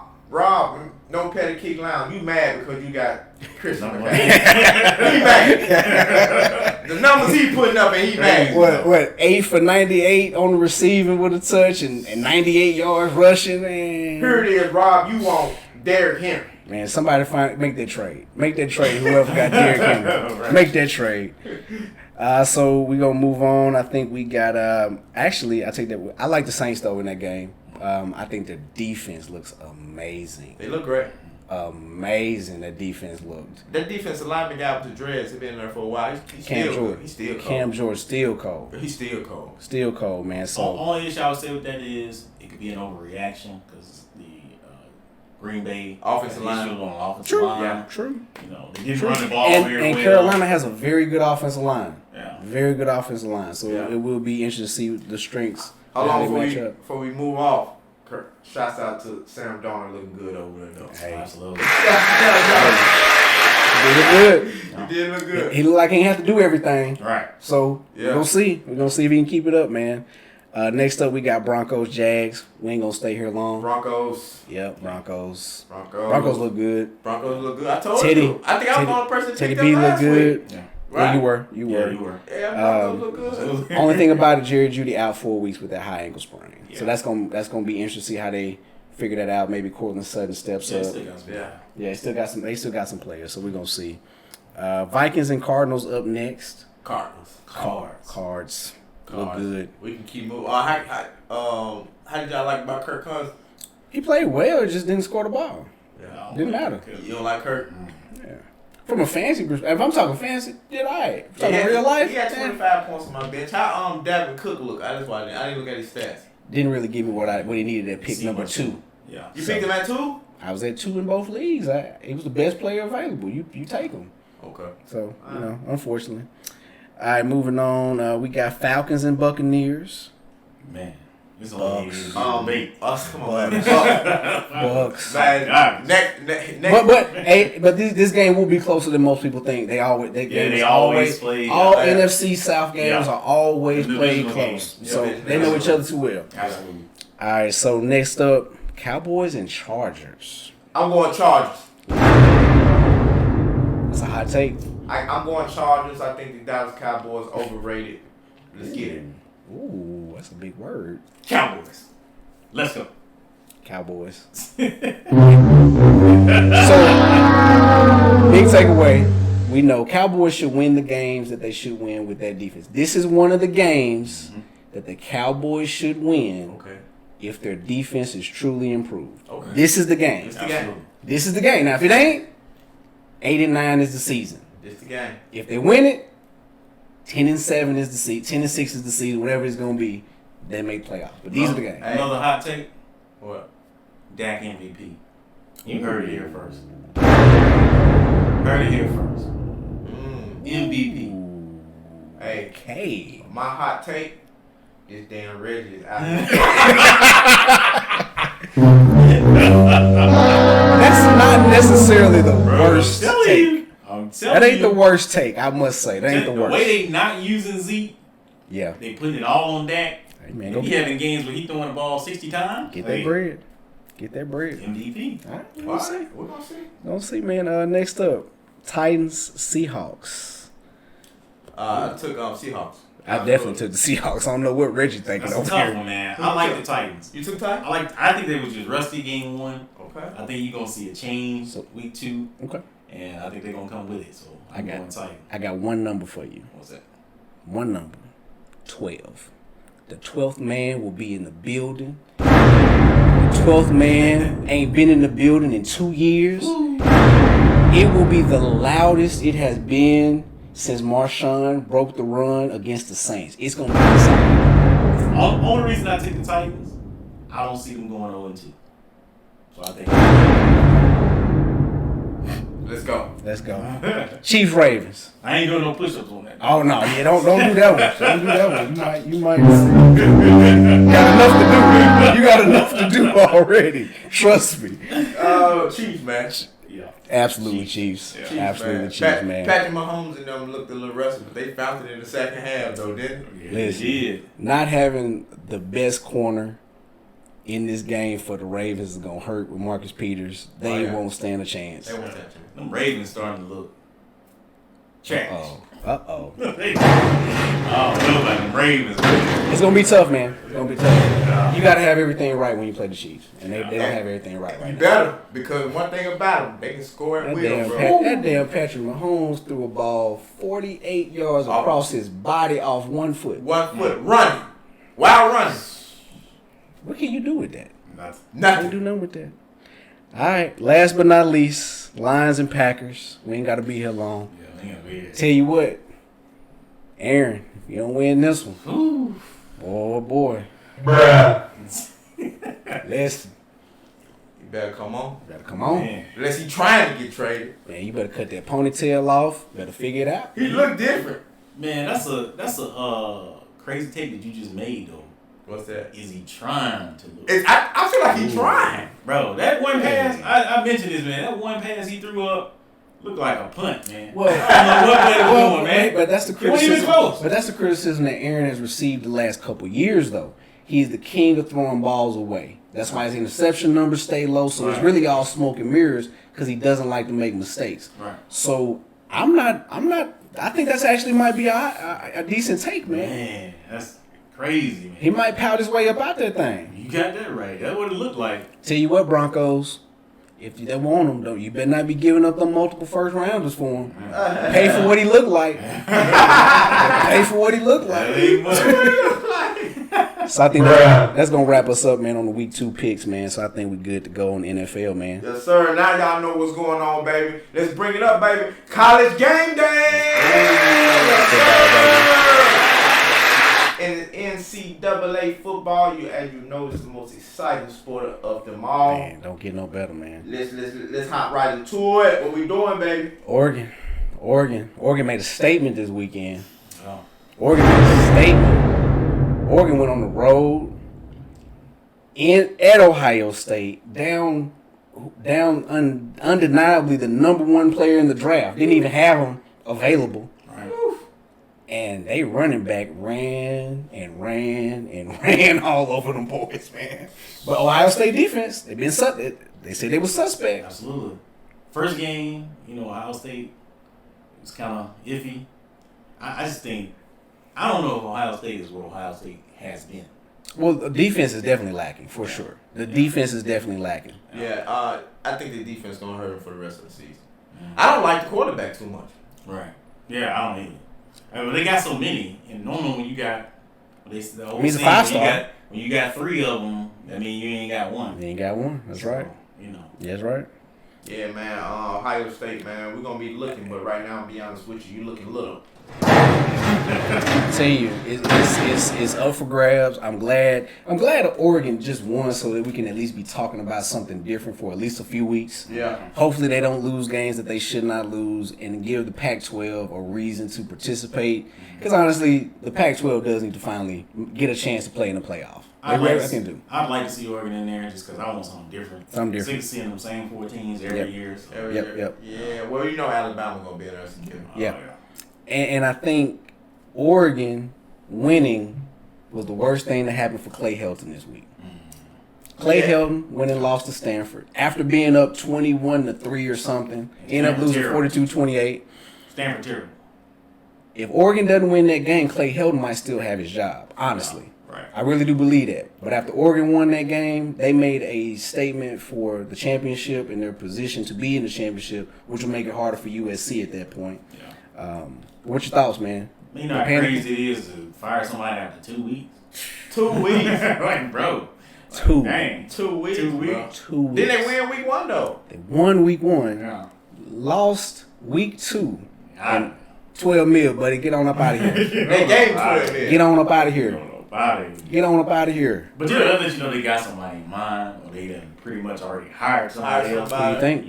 Speaker 1: NoPettiKicks Lounge, you mad because you got Christian McCaffrey. He mad. The numbers he putting up and he mad.
Speaker 2: What 8 for 98 on the receiving with a touch and 98 yards rushing, man.
Speaker 1: Here it is, Rob. You want Derrick Henry.
Speaker 2: Man, somebody make that trade. Make that trade. Whoever got Derrick Henry,
Speaker 1: Right.
Speaker 2: make that trade. So we gonna move on. I think we got. Actually, I take that. I like the Saints though in that game. I think the defense looks amazing.
Speaker 1: They look great.
Speaker 2: Amazing. That defense looked.
Speaker 1: That defensive lineman guy with the dreads, he been there for a while. He's
Speaker 2: Cam
Speaker 1: still
Speaker 2: Jordan.
Speaker 1: good. He's still cold.
Speaker 2: Cam Jordan still cold.
Speaker 1: He's still cold.
Speaker 2: Still cold, man. So
Speaker 3: Only issue I would say with that is it could be an overreaction because the Green Bay
Speaker 1: Offensive line.
Speaker 3: issue on the offensive
Speaker 2: true.
Speaker 3: line.
Speaker 2: Yeah. True.
Speaker 3: You know, they didn't run the ball very
Speaker 2: And
Speaker 3: well.
Speaker 2: Carolina has a very good offensive line.
Speaker 3: Yeah.
Speaker 2: Very good offensive line. So
Speaker 1: Yeah.
Speaker 2: it will be interesting to see the strengths.
Speaker 1: How
Speaker 2: and
Speaker 1: long
Speaker 2: they match up.
Speaker 1: before we move off? Kurt, shouts out to Sam Darnold looking good over there though.
Speaker 2: Hey.
Speaker 3: Absolutely.
Speaker 2: He look good.
Speaker 1: He did look good.
Speaker 2: He look like he ain't have to do everything.
Speaker 3: Right.
Speaker 2: So
Speaker 1: Yeah.
Speaker 2: we're gonna see. We're gonna see if he can keep it up, man. Next up, we got Broncos, Jags. We ain't gonna stay here long.
Speaker 1: Broncos.
Speaker 2: Yep, Broncos.
Speaker 1: Broncos.
Speaker 2: Broncos look good.
Speaker 1: Broncos look good. I told
Speaker 2: Teddy-
Speaker 1: you. I think I was
Speaker 2: Teddy-
Speaker 1: the only person to
Speaker 2: Teddy
Speaker 1: pick
Speaker 2: B
Speaker 1: them
Speaker 2: look
Speaker 1: last
Speaker 2: good.
Speaker 1: week.
Speaker 3: Yeah.
Speaker 2: Yeah,
Speaker 1: Right?
Speaker 2: you were. You
Speaker 3: Yeah,
Speaker 2: were.
Speaker 3: you were.
Speaker 1: Yeah, Broncos look good.
Speaker 2: Only thing about it, Jerry Jeudy out 4 weeks with that high ankle sprain.
Speaker 3: Yeah.
Speaker 2: So that's gonna be interesting to see how they figure that out. Maybe Cortland Sutton steps
Speaker 3: Yeah,
Speaker 2: up.
Speaker 3: still got some-
Speaker 1: Yeah.
Speaker 2: Yeah, they still got some players, so we're gonna see. Vikings and Cardinals up next.
Speaker 1: Cardinals.
Speaker 2: Cards. Look good.
Speaker 1: We can keep moving. How did y'all like about Kirk Cousins?
Speaker 2: He played well, just didn't score the ball.
Speaker 1: Yeah.
Speaker 2: Didn't matter.
Speaker 1: You don't like Kirk?
Speaker 2: Yeah. From a fancy perspective, if I'm talking fancy, did I? Talking real life?
Speaker 1: He had 25 points on my bench. How Dalvin Cook look? I didn't look at his stats.
Speaker 2: Didn't really give me what he needed at pick number 2.
Speaker 3: Yeah.
Speaker 1: You picked him at 2?
Speaker 2: I was at 2 in both leagues. He was the best player available. You take him.
Speaker 1: Okay.
Speaker 2: So, unfortunately. All right, moving on. We got Falcons and Buccaneers.
Speaker 3: Man, This only debate.
Speaker 1: Come on, man.
Speaker 2: Bucks.
Speaker 1: But
Speaker 2: this game will be closer than most people think. They always
Speaker 3: play.
Speaker 2: All NFC South games are always played close. So they know each other too well.
Speaker 3: Absolutely.
Speaker 2: All right. So next up, Cowboys and Chargers.
Speaker 1: I'm going Chargers.
Speaker 2: That's a hot take.
Speaker 1: I'm going Chargers. I think the Dallas Cowboys overrated. Let's get it.
Speaker 2: Ooh, that's a big word.
Speaker 3: Cowboys. Let's go.
Speaker 2: Cowboys. So, big takeaway. We know Cowboys should win the games that they should win with that defense. This is one of the games that the Cowboys should win if their defense is truly improved. Okay. This is the game. This is the game. Now, if it ain't, 8-9 is the season.
Speaker 1: This is the game.
Speaker 2: If they win it, 10-7 is the season. 10-6 is the season. Whatever it's gonna be, they make playoffs. But these are the games.
Speaker 3: Another hot take.
Speaker 1: What?
Speaker 3: Dak MVP. You heard it here first. MVP.
Speaker 1: Hey, my hot take is Dan Reggie is out.
Speaker 2: That's not necessarily the worst take. That ain't
Speaker 3: you,
Speaker 2: the worst take, I must say. That ain't the worst.
Speaker 3: The way they not using Zeke, they putting it all on Dak.
Speaker 2: Hey, man,
Speaker 3: he having games where he throwing the ball 60 times.
Speaker 2: Get that bread.
Speaker 3: MVP.
Speaker 2: All right,
Speaker 1: We're gonna see.
Speaker 2: Don't see, man. Next up, Titans, Seahawks.
Speaker 1: I took Seahawks.
Speaker 2: I definitely took the Seahawks. I don't know what Reggie thinking
Speaker 3: That's a tough one, man. I like the Titans.
Speaker 1: You took Titans?
Speaker 3: I think they was just rusty game 1.
Speaker 1: Okay.
Speaker 3: I think you're gonna see a change week 2.
Speaker 2: Okay.
Speaker 3: And I think they're gonna come with it. So I'm going Titans.
Speaker 2: I got one number for you.
Speaker 3: What's that?
Speaker 2: One number. 12. The 12th man will be in the building. The 12th man ain't been in the building in 2 years. Ooh. It will be the loudest it has been since Marshawn broke the run against the Saints. It's going to be insane.
Speaker 3: Only reason I take the Titans, I don't see them going 0-2. So I think.
Speaker 1: Let's go.
Speaker 2: Chiefs Ravens.
Speaker 3: I ain't doing no push-ups on that.
Speaker 2: Oh no, yeah, don't do that one. Don't do that one. You might you got enough to do already. Trust me.
Speaker 1: Chiefs, man.
Speaker 2: Yeah. Absolutely Chiefs. Yeah. Absolutely Chiefs, man.
Speaker 1: Patrick Mahomes and them looked a little rusty, but they found it in the second half though, didn't they?
Speaker 2: Listen, not having the best corner in this game for the Ravens is gonna hurt with Marcus Peters. They won't stand a chance.
Speaker 1: They won't stand a chance.
Speaker 3: Them Ravens starting to look trash.
Speaker 2: Uh-oh.
Speaker 3: Like them Ravens.
Speaker 2: It's gonna be tough, man. It's gonna be tough. You gotta have everything right when you play the Chiefs, and they don't have everything right now.
Speaker 1: You better, because one thing about them, they can score at will, bro.
Speaker 2: That damn Patrick Mahomes threw a ball 48 yards across his body off 1 foot.
Speaker 1: 1 foot running, while running.
Speaker 2: What can you do with that?
Speaker 1: Nothing.
Speaker 2: Can't do nothing with that. All right. Last but not least, Lions and Packers. We ain't got to be here long.
Speaker 3: Yeah, we ain't gonna be here.
Speaker 2: Tell you what, Aaron, you don't win this one.
Speaker 3: Ooh.
Speaker 2: Boy.
Speaker 1: Bruh.
Speaker 2: Listen.
Speaker 1: You better come on.
Speaker 2: Man.
Speaker 1: Unless he trying to get traded.
Speaker 2: Man, you better cut that ponytail off. Better figure it out.
Speaker 1: He look different.
Speaker 3: Man, that's a crazy take that you just made though.
Speaker 1: What's that?
Speaker 3: Is he trying to look?
Speaker 1: I feel like he's trying.
Speaker 3: Bro, that one pass, I mentioned this, man. That one pass he threw up looked like a punt, man.
Speaker 2: Well,
Speaker 3: I don't know what way to go, man.
Speaker 2: But that's the criticism.
Speaker 3: It wasn't even close.
Speaker 2: But that's the criticism that Aaron has received the last couple years, though. He's the king of throwing balls away. That's why his interception numbers stay low. So it's really all smoke and mirrors because he doesn't like to make mistakes.
Speaker 3: Right.
Speaker 2: So I'm not. I think that's actually might be a decent take, man.
Speaker 3: Man, that's crazy, man.
Speaker 2: He might pout his way up out that thing.
Speaker 3: You got that right. That's what it looked like.
Speaker 2: Tell you what, Broncos. If they want him, though, you better not be giving up them multiple first rounders for him. Pay for what he looked like. Pay for what he looked like. So I think that's going to wrap us up, man, on the week 2 picks, man. So I think we're good to go on the NFL, man.
Speaker 1: Yes, sir. Now y'all know what's going on, baby. Let's bring it up, baby. College game day. Yes, sir. In NCAA football, as you know, it's the most exciting sport of them all.
Speaker 2: Man, don't get no better, man.
Speaker 1: Let's hop right into it. What we doing, baby?
Speaker 2: Oregon made a statement this weekend. Oh. Oregon made a statement. Oregon went on the road at Ohio State, down undeniably the number one player in the draft. Didn't even have him available.
Speaker 3: Right.
Speaker 2: And they running back ran all over them boys, man. But Ohio State defense, they said they were suspect.
Speaker 3: Absolutely. First game, Ohio State was kind of iffy. I just think, I don't know if Ohio State is what Ohio State has been.
Speaker 2: Well, the defense is definitely lacking, for sure. The defense is definitely lacking.
Speaker 1: Yeah, I think the defense is going to hurt them for the rest of the season. I don't like the quarterback too much.
Speaker 3: Right. Yeah, I don't either. But they got so many, and normally when you got,
Speaker 2: he's a 5-star.
Speaker 3: When you got 3 of them, I mean, you ain't got one.
Speaker 2: You ain't got one. That's right. That's right.
Speaker 1: Yeah, man. Ohio State, man. We're gonna be looking, but right now, to be honest with you, looking little.
Speaker 2: I tell you, it's up for grabs. I'm glad Oregon just won so that we can at least be talking about something different for at least a few weeks.
Speaker 1: Yeah.
Speaker 2: Hopefully they don't lose games that they should not lose and give the Pac-12 a reason to participate. Because honestly, the Pac-12 does need to finally get a chance to play in the playoff.
Speaker 3: I'd like to see Oregon in there just because I want something different. Sick of seeing them same 4 teams every year. So.
Speaker 1: Every year. Yeah, well, Alabama going to be in there again.
Speaker 2: Yeah. And I think Oregon winning was the worst thing that happened for Clay Helton this week. Clay Helton went and lost to Stanford after being up 21-3 or something. Ended up losing 42-28.
Speaker 3: Stanford terrible.
Speaker 2: If Oregon doesn't win that game, Clay Helton might still have his job. Honestly.
Speaker 3: Right.
Speaker 2: I really do believe that. But after Oregon won that game, they made a statement for the championship and their position to be in the championship, which will make it harder for USC at that point.
Speaker 3: Yeah.
Speaker 2: What's your thoughts, man?
Speaker 3: You know how crazy it is to fire somebody after 2 weeks?
Speaker 1: 2 weeks?
Speaker 3: Like, bro.
Speaker 1: Dang. 2 weeks. 2 weeks.
Speaker 2: Bro. 2 weeks.
Speaker 1: Then they win week 1, though.
Speaker 2: They won week 1.
Speaker 3: Yeah.
Speaker 2: Lost week 2. And 12 mil, buddy. Get on up out of here.
Speaker 1: They gave 12 mil.
Speaker 2: Get on up out of here. Get on up out of here.
Speaker 3: But the other, they got somebody in mind, or they done pretty much already hired somebody else.
Speaker 2: What do you think?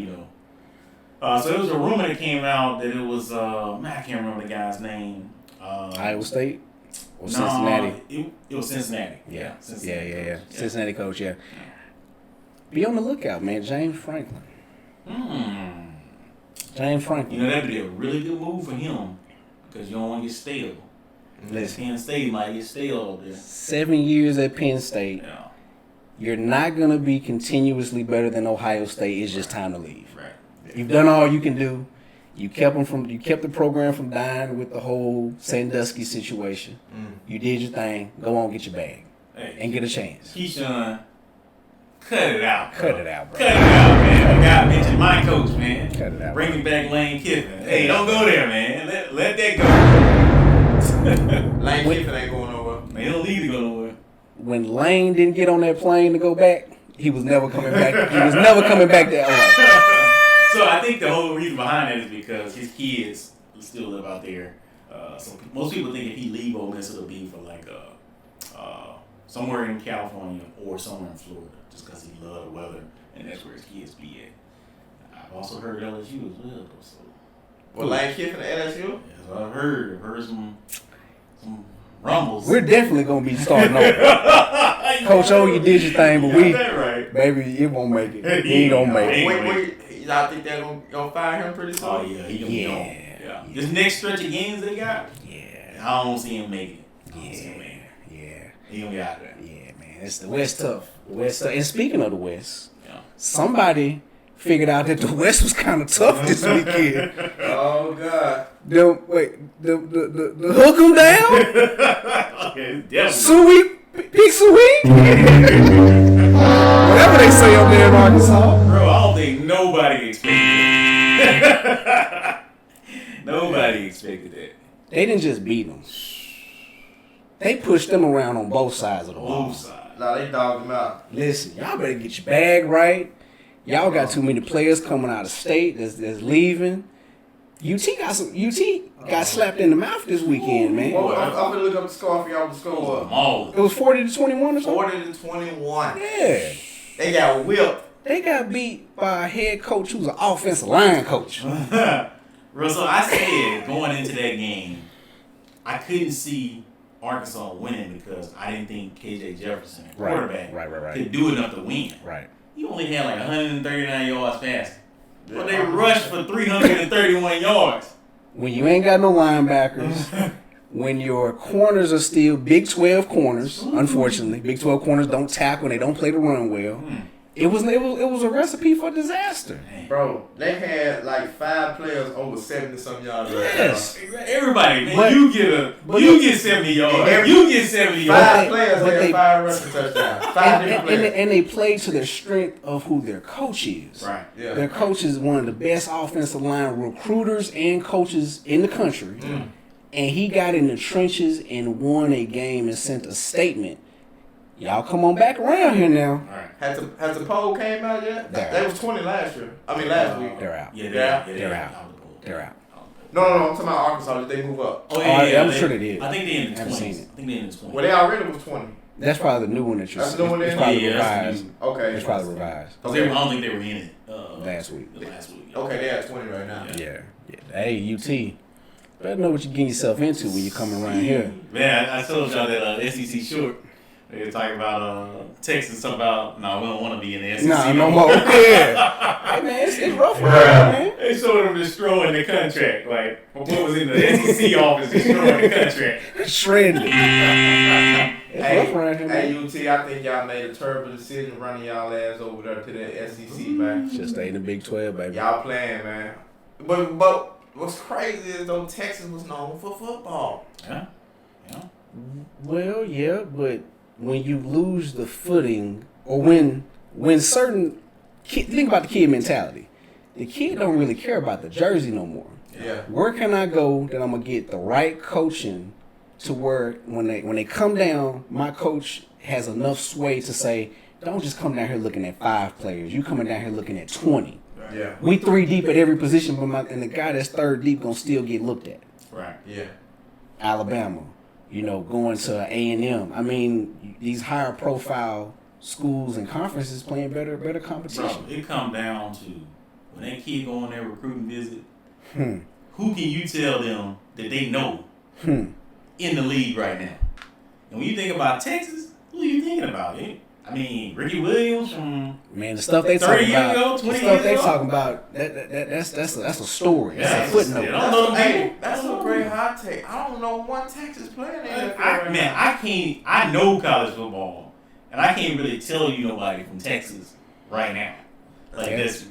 Speaker 3: So it was a rumor that came out that it was, I can't remember the guy's name.
Speaker 2: Iowa State? Or Cincinnati?
Speaker 3: It was Cincinnati.
Speaker 2: Yeah. Cincinnati coach, yeah. Be on the lookout, man. James Franklin. James Franklin.
Speaker 3: That'd be a really good move for him because you don't want to get stale.
Speaker 2: Listen,
Speaker 3: Penn State might get stale there.
Speaker 2: 7 years at Penn State.
Speaker 3: Yeah.
Speaker 2: You're not going to be continuously better than Ohio State. It's just time to leave.
Speaker 3: Right.
Speaker 2: You've done all you can do. You kept the program from dying with the whole Sandusky situation. You did your thing. Go on, get your bag, and get a chance.
Speaker 3: Keyshawn, cut it out, bro.
Speaker 2: Cut it out, bro.
Speaker 3: Cut it out, man. The guy mentioned my coach, man.
Speaker 2: Cut it out.
Speaker 3: Bringing back Lane Kiffin. Hey, don't go there, man. Let that go.
Speaker 1: Lane Kiffin ain't going nowhere.
Speaker 3: They don't need to go nowhere.
Speaker 2: When Lane didn't get on that plane to go back, he was never coming back. He was never coming back to LA.
Speaker 3: So I think the whole reason behind that is because his kids still live out there. So most people think if he leave Ole Miss, it'll be for like somewhere in California or somewhere in Florida, just because he loves the weather and that's where his kids be at. I've also heard LSU as well. So.
Speaker 1: Well, Lane Kiffin at LSU?
Speaker 3: Yeah, that's what I've heard. I've heard some rumbles.
Speaker 2: We're definitely gonna be starting over. Coach O, you did your thing, but baby, it won't make it. He ain't gonna make it.
Speaker 1: Wait. Y'all think they're gonna fire him pretty soon?
Speaker 3: Oh yeah, he gonna be gone. Yeah. This next stretch of games they got.
Speaker 2: Yeah.
Speaker 3: I don't see him making it.
Speaker 2: Yeah.
Speaker 3: He gonna be out there.
Speaker 2: Yeah, man. It's the West tough. And speaking of the West, somebody figured out that the West was kind of tough this weekend.
Speaker 1: Oh God.
Speaker 2: The hook 'em down.
Speaker 3: Okay,
Speaker 2: Suey, pick Suey. Whatever they say up there in Arkansas.
Speaker 3: Bro, I don't think nobody expected that. Nobody expected that.
Speaker 2: They didn't just beat them. They pushed them around on both sides of the ball.
Speaker 3: Both sides.
Speaker 1: Nah, they dogged them out.
Speaker 2: Listen, y'all better get your bag right. Y'all got too many players coming out of state that's leaving. UT got slapped in the mouth this weekend, man.
Speaker 1: Well, I'm gonna look up the score for y'all. The score was
Speaker 2: it was 40-21 or something.
Speaker 1: 40-21.
Speaker 2: Yeah.
Speaker 1: They got whipped.
Speaker 2: They got beat by a head coach who's an offensive line coach.
Speaker 3: Bro, so I said going into that game, I couldn't see Arkansas winning because I didn't think KJ Jefferson, quarterback,
Speaker 2: right.
Speaker 3: could do enough to win.
Speaker 2: Right.
Speaker 3: He only had like 139 yards passing. But they rushed for 331 yards.
Speaker 2: When you ain't got no linebackers, when your corners are still Big 12 corners, unfortunately, Big 12 corners don't tackle and they don't play the run well. It was a recipe for disaster.
Speaker 1: Bro, they had like 5 players over 70-some yards.
Speaker 2: Yes.
Speaker 3: Everybody, man, you get 70 yards. You get 70 yards.
Speaker 1: 5 players had 5 rushing touchdowns. 5 different players.
Speaker 2: And they play to the strength of who their coach is.
Speaker 3: Right.
Speaker 1: Yeah.
Speaker 2: Their coach is one of the best offensive line recruiters and coaches in the country. And he got in the trenches and won a game and sent a statement. Y'all come on back around here now.
Speaker 1: Right. Has the poll came out yet? They was 20 last year. Last week.
Speaker 2: They're out.
Speaker 3: They're out.
Speaker 2: They're out.
Speaker 1: No, I'm talking about Arkansas. Did they move up?
Speaker 3: Oh, yeah.
Speaker 2: I'm sure they did.
Speaker 3: I think they in the 20s.
Speaker 2: Haven't seen it.
Speaker 3: I think they in the 20s.
Speaker 1: Well, they already was 20.
Speaker 2: That's probably the new one that you're
Speaker 1: That's the new one.
Speaker 2: It's probably
Speaker 3: Yeah,
Speaker 2: revised.
Speaker 1: Okay.
Speaker 2: It's probably revised.
Speaker 3: I don't think they were in it
Speaker 2: Last week.
Speaker 1: Okay, they at 20 right now.
Speaker 2: Yeah. Hey, UT. Better know what you're getting yourself into when you're coming around here.
Speaker 3: Man, I told y'all that SEC short. They were talking about Texas, talking about, we don't want to be in the SEC.
Speaker 2: No more. Yeah. Hey, man, it's rough around man.
Speaker 3: They showed them destroying the contract. Like, what was in the SEC office destroying the contract.
Speaker 2: Shredded. It's rough around here, man.
Speaker 1: Hey, UT, I think y'all made a terrible decision running y'all ass over there to the SEC, man.
Speaker 2: Just stay in the Big 12, baby.
Speaker 1: Y'all playing, man. But what's crazy is though Texas was known for football.
Speaker 3: Yeah.
Speaker 2: Well, yeah, but when you lose the footing, or when certain think about the kid mentality. The kid don't really care about the jersey no more.
Speaker 1: Yeah.
Speaker 2: Where can I go that I'm gonna get the right coaching to where when they come down, my coach has enough sway to say, don't just come down here looking at 5 players. You coming down here looking at 20.
Speaker 1: Yeah.
Speaker 2: We 3 deep at every position, and the guy that's 3rd deep gonna still get looked at.
Speaker 3: Right.
Speaker 1: Yeah.
Speaker 2: Alabama, going to A&M. I mean, these higher profile schools and conferences playing better competition.
Speaker 3: Bro, it come down to when that kid go on their recruiting visit, who can you tell them that they know in the league right now? And when you think about Texas, who are you thinking about? I mean, Ricky Williams from
Speaker 2: the stuff they talking about.
Speaker 3: Ago, 20
Speaker 2: the stuff
Speaker 3: years
Speaker 2: they
Speaker 3: ago?
Speaker 2: talking about. That's a story.
Speaker 3: Yeah,
Speaker 2: That's a footnote.
Speaker 1: That's a great hot take. I don't know one Texas player in the NFL.
Speaker 3: I know college football, and I can't really tell you nobody from Texas right now. Like that's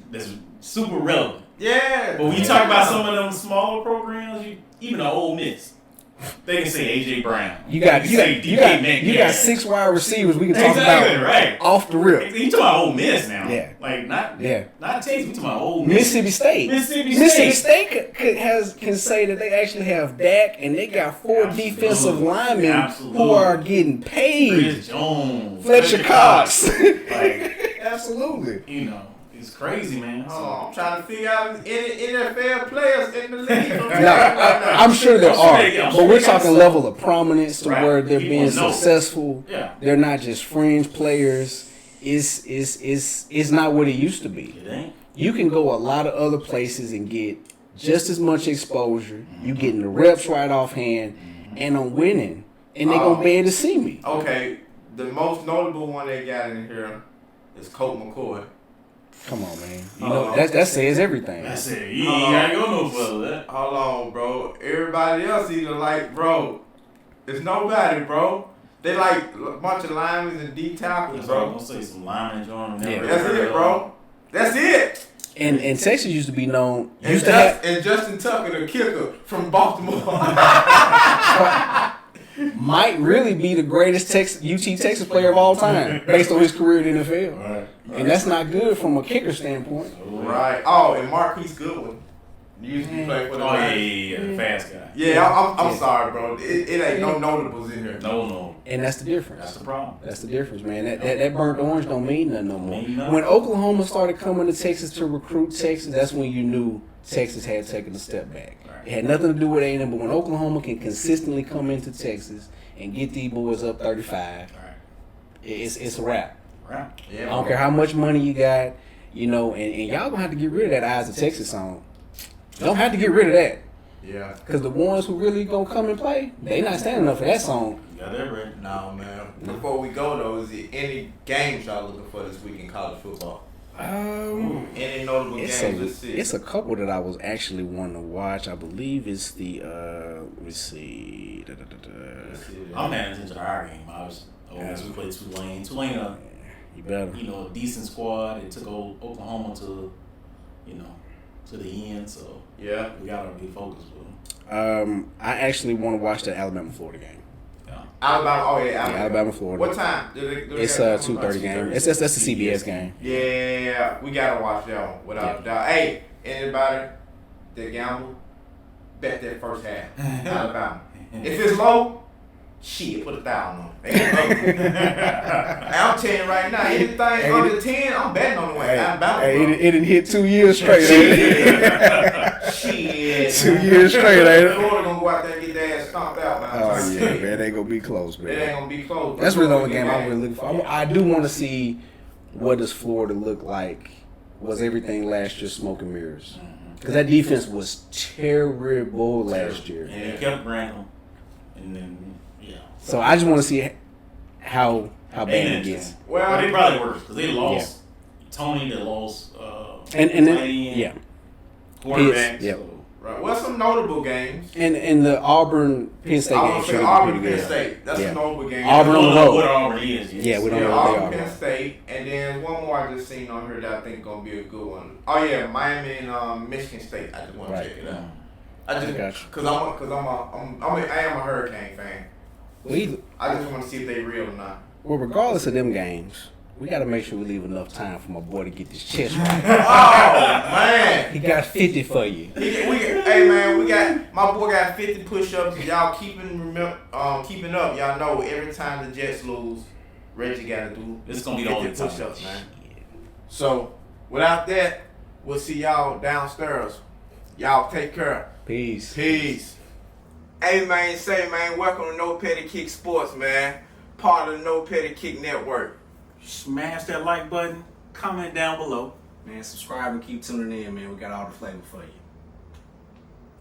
Speaker 3: super relevant.
Speaker 1: Yeah.
Speaker 3: But when you talk about some of them smaller programs, even the Ole Miss, they can say AJ Brown.
Speaker 2: You got
Speaker 3: Metcalf.
Speaker 2: you got 6 wide receivers we can talk about
Speaker 3: right.
Speaker 2: off the rip.
Speaker 3: You talking about Ole Miss now?
Speaker 2: Yeah.
Speaker 3: Like not Texas. We talking about Ole
Speaker 2: Mississippi
Speaker 3: Miss.
Speaker 2: State. Mississippi State can say that they actually have Dak and they got 4 defensive linemen who are getting paid.
Speaker 3: Chris Jones,
Speaker 2: Fletcher Cox.
Speaker 3: Like,
Speaker 2: absolutely.
Speaker 3: It's crazy, man.
Speaker 1: I'm trying to figure out any NFL players in the league.
Speaker 2: I'm sure there are, but we're talking level of prominence to where they're being successful.
Speaker 3: Yeah.
Speaker 2: They're not just fringe players. It's not what it used to be.
Speaker 3: It ain't.
Speaker 2: You can go a lot of other places and get just as much exposure. You getting the reps right offhand, and I'm winning, and they gonna be able to see me.
Speaker 1: Okay, the most notable one they got in here is Colt McCoy.
Speaker 2: Come on, man. That says everything.
Speaker 3: That's it. You ain't gotta go no further.
Speaker 1: Hold on, bro. Everybody else either like, bro, it's nobody, bro. They like a bunch of linemen and D tackles, bro.
Speaker 3: I'm gonna say some linemen joining.
Speaker 2: Yeah.
Speaker 1: That's it, bro. That's it.
Speaker 2: And Texas used to be known.
Speaker 1: And Justin Tucker, the kicker from Baltimore.
Speaker 2: Might really be the greatest UT Texas player of all time based on his career in the NFL.
Speaker 3: Right.
Speaker 2: And that's not good from a kicker standpoint.
Speaker 1: Right. Oh, and Marquise Goodwin. Usually play for the
Speaker 3: the fast guy.
Speaker 1: Yeah, I'm sorry, bro. It ain't no notables in here.
Speaker 3: No.
Speaker 2: And that's the difference.
Speaker 3: That's the problem.
Speaker 2: That's the difference, man. That burnt orange don't mean nothing no more.
Speaker 3: Mean nothing.
Speaker 2: When Oklahoma started coming to Texas to recruit Texas, that's when you knew Texas had taken a step back.
Speaker 3: Right.
Speaker 2: It had nothing to do with A&M, but when Oklahoma can consistently come into Texas and get these boys up 35,
Speaker 3: Right.
Speaker 2: it's a wrap.
Speaker 3: Right.
Speaker 1: Yeah,
Speaker 2: I don't care how much money you got, and y'all gonna have to get rid of that Eyes of Texas song. Don't have to get rid of that.
Speaker 1: Yeah.
Speaker 2: Because the ones who really gonna come and play, they not standing up for that song.
Speaker 3: You got that right.
Speaker 1: No, man. Before we go, though, is there any games y'all looking for this week in college football? Any notable games? Let's see.
Speaker 2: It's a couple that I was actually wanting to watch. I believe it's the, let me see.
Speaker 3: I'm paying attention to our game. We played Tulane. Tulane,
Speaker 2: you better.
Speaker 3: A decent squad. It took Oklahoma to the end, so
Speaker 1: yeah,
Speaker 3: we gotta be focused with them.
Speaker 2: I actually want to watch the Alabama-Florida game.
Speaker 3: Yeah.
Speaker 1: Alabama-Florida. What time?
Speaker 2: It's a 2:30 game. That's the CBS game.
Speaker 1: Yeah, we gotta watch that one without doubt. Hey, anybody that gamble, bet that first half. Alabama. If it's low, shit, put $1,000 on it. I'm telling you right now, anything under 10, I'm betting on the way. Alabama.
Speaker 2: It didn't hit 2 years straight.
Speaker 1: Shit.
Speaker 2: 2 years straight, ain't it?
Speaker 1: Florida gonna go out there and get their ass stomped out, man.
Speaker 2: Oh, yeah, man. It ain't gonna be close, man.
Speaker 1: It ain't gonna be close.
Speaker 2: That's really the only game I'm really looking for. I do want to see what does Florida look like. Was everything last year smoke and mirrors? Because that defense was terrible last year.
Speaker 3: And they kept Randall. And then,
Speaker 2: So I just want to see how bad it gets.
Speaker 3: Well, they probably worse because they lost Tony. They lost
Speaker 2: and then
Speaker 3: quarterback.
Speaker 2: Yeah.
Speaker 1: Right. Well, some notable games.
Speaker 2: And the Auburn Penn State game should be pretty good.
Speaker 1: Penn State. That's a notable game.
Speaker 2: Auburn on the road.
Speaker 3: What Auburn is.
Speaker 2: Yeah, we don't know what they are.
Speaker 1: Auburn Penn State, and then one more I just seen on here that I think gonna be a good one. Oh yeah, Miami and Michigan State. I just want to check it out. I am a Hurricane fan. I just want to see if they real or not.
Speaker 2: Well, regardless of them games, we got to make sure we leave enough time for my boy to get this chest right.
Speaker 1: Oh man,
Speaker 2: he got 50 for you.
Speaker 1: Hey man, my boy got 50 push-ups. Y'all keeping up. Y'all know every time the Jets lose, Reggie got to do.
Speaker 3: It's gonna be the only
Speaker 1: push-ups, man. So without that, we'll see y'all downstairs. Y'all take care.
Speaker 2: Peace.
Speaker 1: Hey man, welcome to NoPettiKicks Sports, man. Part of the NoPettiKick Network.
Speaker 3: Smash that like button, comment down below.
Speaker 2: Man, subscribe and keep tuning in, man. We got all the flavor for you.